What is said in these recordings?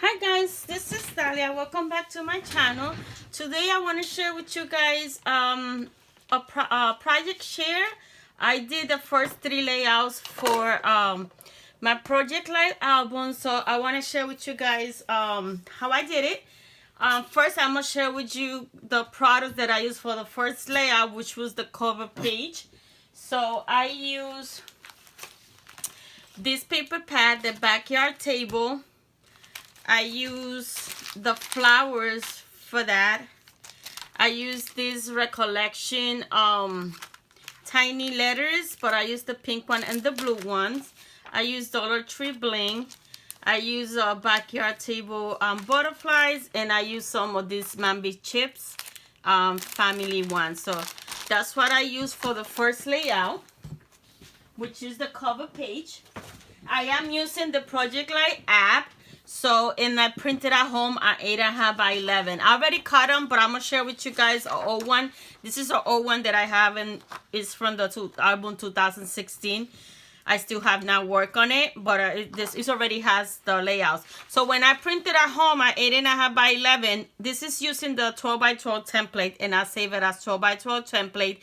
Hi guys, this is Thalia. Welcome back to my channel. Today I want to share with you guys a project share. I did the first 3 layouts for my Project Live album, so I want to share with you guys how I did it. First, I'm gonna share with you the product that I used for the first layout, which was the cover page. So I use this paper pad, the backyard table. I use the flowers for that. I use this recollection tiny letters, but I use the pink one and the blue ones. I use Dollar Tree bling. I use backyard table butterflies, and I use some of these Mambi chips family ones. So that's what I use for the first layout, which is the cover page. I am using the Project Light app. So, and I printed at home at 8.5 by 11. I already cut them, but I'm going to share with you guys an old one. This is an old one that I have, and it's from the album 2016. I still have not work on it, but it already has the layouts. So when I printed at home at 8.5 by 11, this is using the 12 by 12 template, and I save it as 12 by 12 template.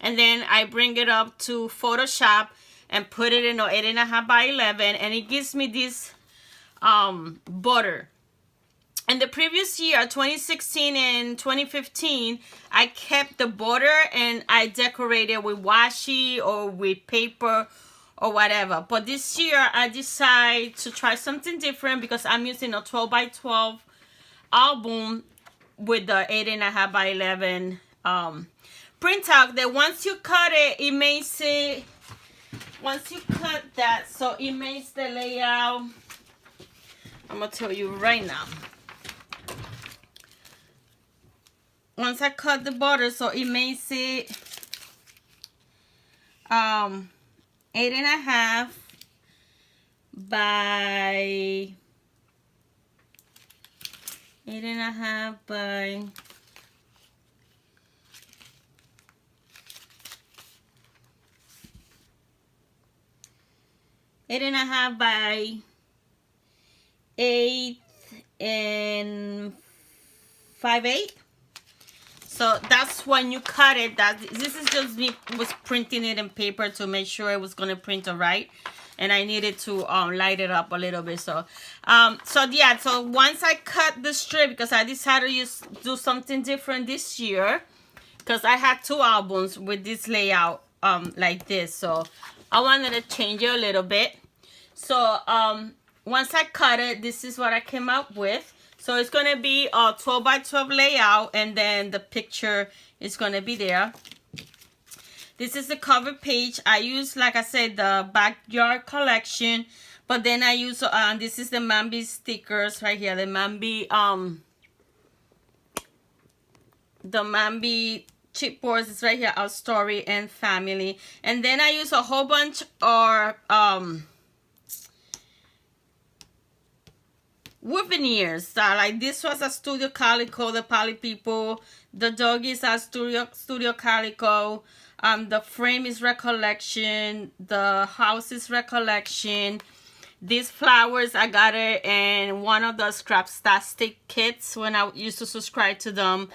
And then I bring it up to Photoshop and put it in the 8.5 by 11, and it gives me this border. In the previous year, 2016 and 2015, I kept the border and I decorated with washi or with paper or whatever. But this year, I decided to try something different because I'm using a 12 by 12 album with the 8.5 by 11 printout. That once you cut it, it makes it, once you cut that, so it makes the layout, I'm gonna tell you right now. Once I cut the border, so it makes it 8.5 by 8.5 by 8.5 by 8 and 5/8. So that's when you cut it. That this is just me was printing it in paper to make sure it was gonna print all right, and I needed to light it up a little bit. So yeah, so once I cut the strip, because I decided to do something different this year, because I had 2 albums with this layout like this, so I wanted to change it a little bit. So once I cut it, this is what I came up with. So it's going to be a 12 by 12 layout, and then the picture is going to be there. This is the cover page. I use, like I said, the backyard collection, but then I use, this is the Mambi stickers right here. The Mambi chipboards is right here, Our Story and Family. And then I use a whole bunch of wood veneers. Like this was a Studio Calico, the Poly People. The doggies are Studio Calico. The frame is Recollection. The house is Recollection. These flowers, I got it in one of the Scraptastic kits when I used to subscribe to them.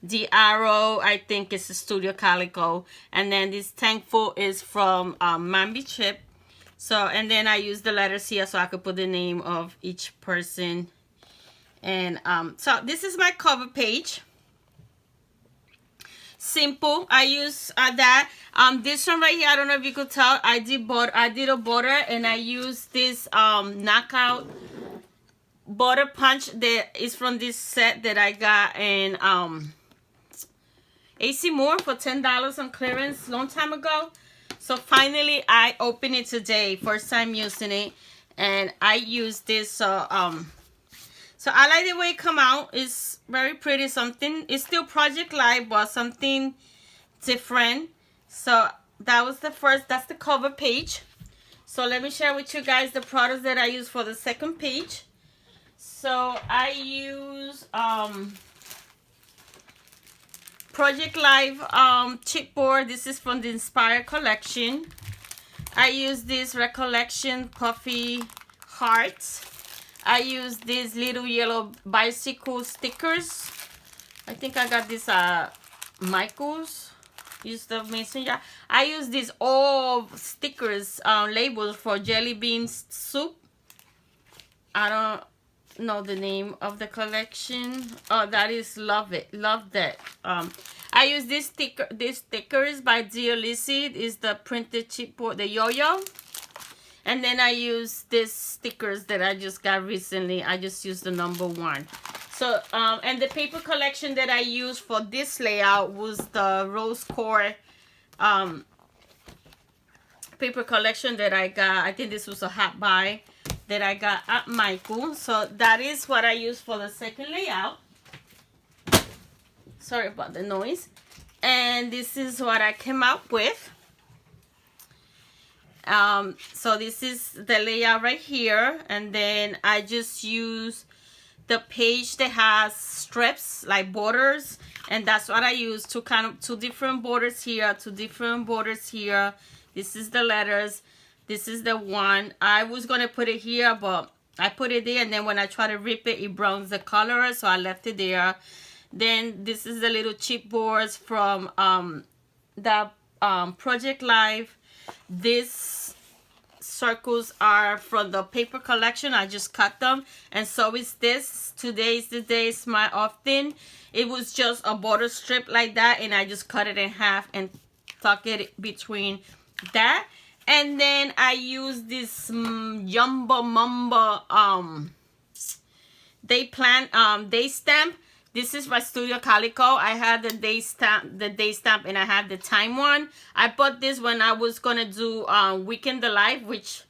The arrow, I think, is a Studio Calico. And then this Thankful is from Mambi Chip. So, and then I use the letters here so I could put the name of each person. And so this is my cover page. Simple. I use that. This one right here, I don't know if you could tell, I did a border, and I used this knockout border punch that is from this set that I got in AC Moore for $10 on clearance long time ago. So finally I opened it today, first time using it, and I use this. So I like the way it come out. It's very pretty. It's still Project Live, but something different. So that's the cover page. So let me share with you guys the products that I use for the second page. So I use Project Live chipboard. This is from the Inspire collection. I use this Recollection puffy hearts. I use these little yellow bicycle stickers. I think I got this Michael's. Use the messenger. I use these all stickers, labels for jelly beans soup. I don't know the name of the collection. Oh, that is Love It. Love that. I use these stickers by Dear Lizzy. Is the printed chipboard, the yo-yo. And then I use these stickers that I just got recently. I just used the number 1. So, and the paper collection that I used for this layout was the Rose Core paper collection that I got. I think this was a hot buy that I got at Michael. So that is what I used for the second layout. Sorry about the noise. And this is what I came up with. So this is the layout right here. And then I just use the page that has strips like borders, and that's what I use to kind of 2 different borders here, 2 different borders here. This is the letters, this is the one. I was gonna put it here, but I put it there, and then when I try to rip it, it browns the color, so I left it there. Then this is the little chipboards from the Project Live. This circles are from the paper collection. I just cut them, and so is this. Today is the day, Smile Often. It was just a border strip like that, and I just cut it in half and tuck it between that. And then I use this Jumbo Mumbo day stamp. This is by Studio Calico. I had the day stamp, and I had the time one. I bought this when I was gonna do Weekend the Life, which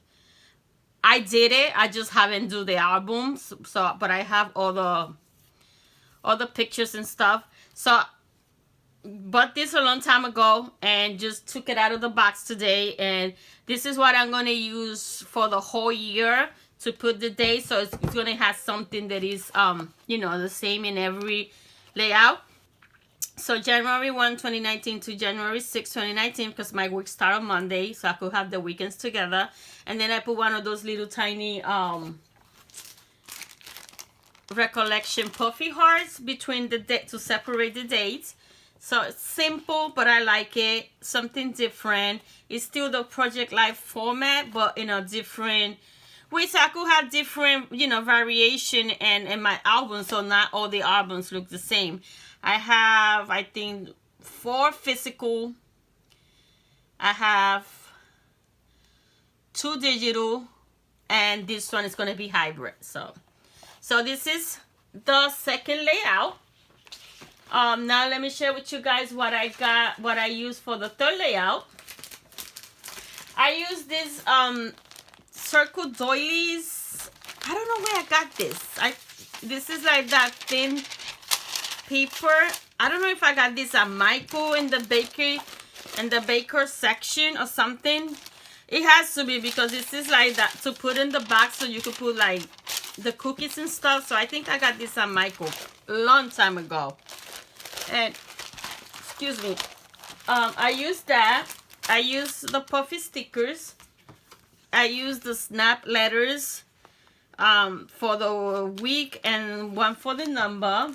I did it. I just haven't do the albums. So, but I have all the pictures and stuff. So, bought this a long time ago and just took it out of the box today. And this is what I'm gonna use for the whole year, to put the day, so it's gonna have something that is you know, the same in every layout. So January 1, 2019 to January 6, 2019, because my week start on Monday, so I could have the weekends together. And then I put one of those little tiny recollection puffy hearts between the date to separate the dates. So it's simple, but I like it. Something different. It's still the Project Life format, but in a different, which I could have different, you know, variation in my albums, so not all the albums look the same. I have, I think, 4 physical. I have 2 digital, and this one is going to be hybrid. So this is the second layout. Now let me share with you guys what I got, what I used for the third layout. I use this circle doilies. I don't know where I got this. This is like that thin paper. I don't know if I got this at Michael in the baker section or something. It has to be, because this is like that to put in the box, so you could put like the cookies and stuff. So I think I got this at Michael a long time ago. And excuse me, I used that. I used the puffy stickers. I used the snap letters for the week and one for the number.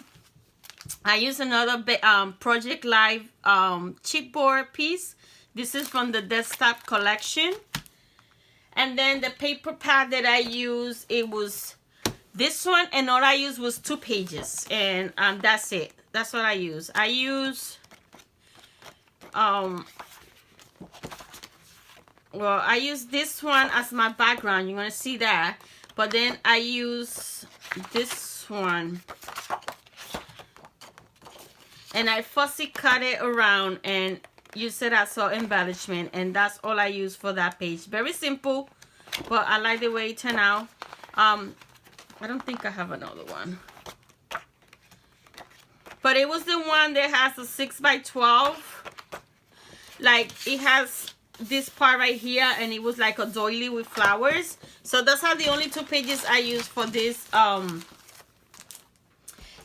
I used another Project Live chipboard piece. This is from the desktop collection. And then the paper pad that I used, it was this one, and all I used was 2 pages, and that's it. That's what I use. I use well, I use this one as my background. You're gonna see that. But then I use this one, and I fussy cut it around and use it as an embellishment, and that's all I use for that page. Very simple, but I like the way it turned out. I don't think I have another one, but it was the one that has a 6x12. Like, it has this part right here, and it was like a doily with flowers. So those are the only 2 pages I use for this. And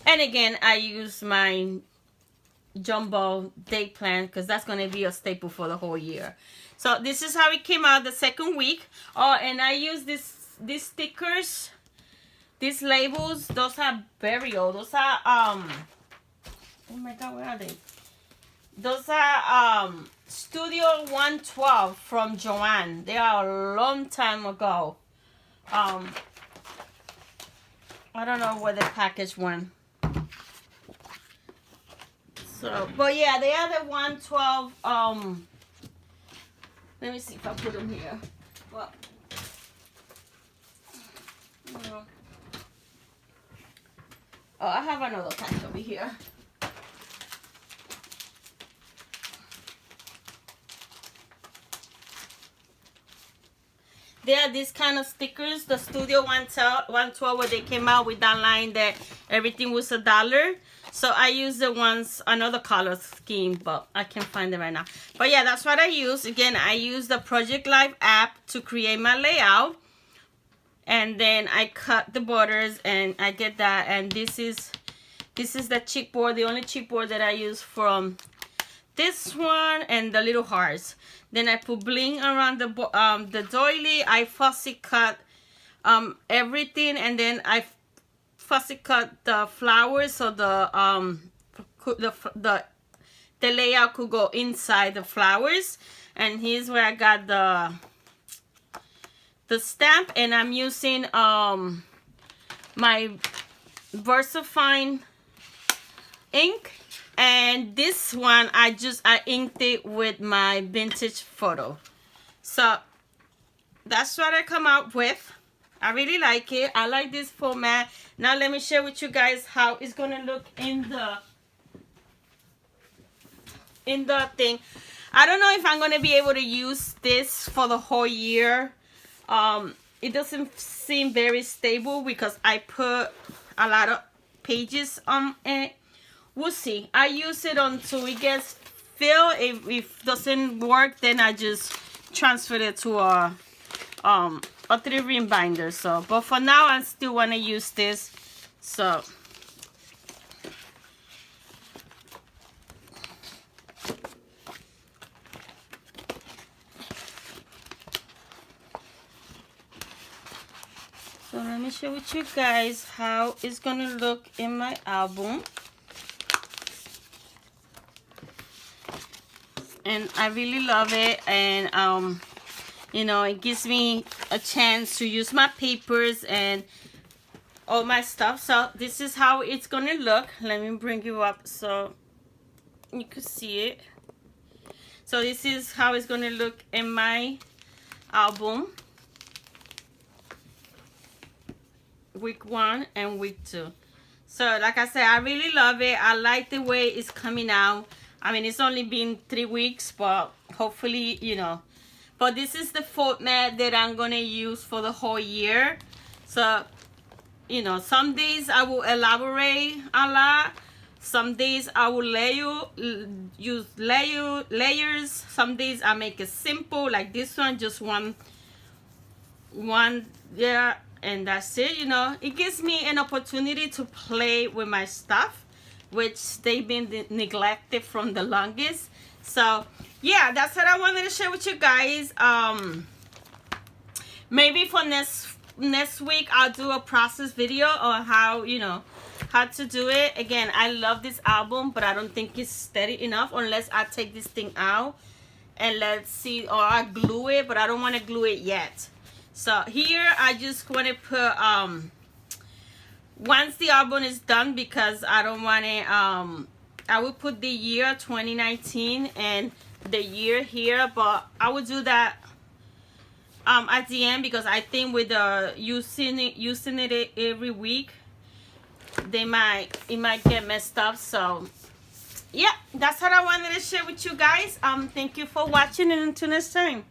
again, I use my jumbo day plan, because that's going to be a staple for the whole year. So this is how it came out the second week. Oh, and I use these stickers these labels, those are very old. Those are oh my god, where are they? Those are Studio 112 from Joanne. They are a long time ago. I don't know where the package went. So, but yeah, they are the 112. Let me see if I put them here. Well, no. Oh, I have another pack over here. They are these kind of stickers, the Studio 112, where they came out with that line that everything was $1. So I use the ones, another color scheme, but I can't find it right now. But yeah, that's what I use. Again, I use the Project Life app to create my layout. And then I cut the borders and I get that. And this is the chipboard, the only chipboard that I use from this one and the little hearts. Then I put bling around the doily. I fussy cut everything, and then I fussy cut the flowers so the layout could go inside the flowers. And here's where I got the stamp, and I'm using my VersaFine ink. And this one, I inked it with my vintage photo. So that's what I come out with. I really like it. I like this format. Now let me share with you guys how it's gonna look in the thing. I don't know if I'm gonna be able to use this for the whole year. It doesn't seem very stable because I put a lot of pages on it. We'll see. I use it until it gets filled. If it doesn't work, then I just transfer it to a 3-ring binder. So, but for now, I still want to use this. So, let me share with you guys how it's gonna look in my album. And I really love it, and you know, it gives me a chance to use my papers and all my stuff. So this is how it's gonna look. Let me bring you up so you can see it. So this is how it's gonna look in my album, week 1 and week 2. So like I said, I really love it. I like the way it's coming out. I mean, it's only been 3 weeks, but hopefully, you know. But this is the format that I'm going to use for the whole year. So, you know, some days I will elaborate a lot. Some days I will use layers. Some days I make it simple, like this one, just one there, and that's it, you know. It gives me an opportunity to play with my stuff, which they've been neglected from the longest. So yeah, that's what I wanted to share with you guys. Maybe for next week I'll do a process video on how, you know, how to do it. Again, I love this album, but I don't think it's steady enough unless I take this thing out and let's see, or I glue it, but I don't want to glue it yet. So here I just want to put once the album is done, because I don't want it, I will put the year 2019 and the year here, but I will do that at the end, because I think with using it every week, it might get messed up. So yeah, that's what I wanted to share with you guys. Thank you for watching, and until next time.